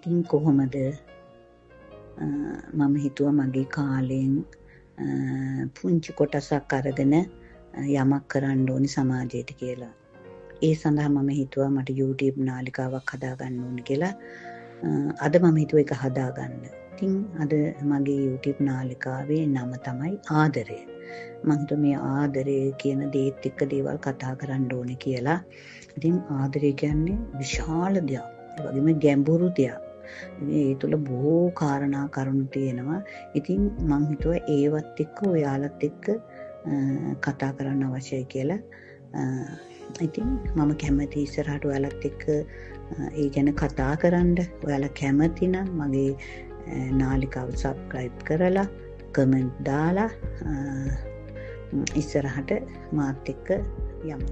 ඉතින් කොහොමද මම හිතුවා මගේ කාලයෙන් පුංචි කොටසක් අරගෙන යමක් කරන්න ඕනි සමාජයට කියලා. ඒ සඳහා මම හිතුවා මට YouTube නාලිකාවක් හදාගන්න ඕනි කියලා. අද මම හිතුවා ඒක හදාගන්න. ඉතින් අද මගේ YouTube නාලිකාවේ නම තමයි ආදරය. මම හිතුවා මේ ආදරය කියන දේත් එක්ක දේවල් කතා කරන්න ඕනේ කියලා. ඉතින් ආදරය කියන්නේ විශාල දෙයක්. ඒ වගේම ගැඹුරු දෙයක්. ඒ තුළ බොහෝ කාරණා කරුණු තියෙනවා. ඉතින් මම හිතුවා ඒවත් එක්ක ඔයාලත් එක්ක කතා කරන්න අවශ්‍යයි කියලා. ඉතින් මම කැමති ඉස්සරහට ඔයාලත් එක්ක ඒ ගැන කතා කරන්න. ඔයාලා කැමති නම් මගේ නාලිකාව සබ්ස්ක්‍රයිබ් කරලා කමෙන්ට් දාලා ඉස්සරහට මාත් එක්ක යමු.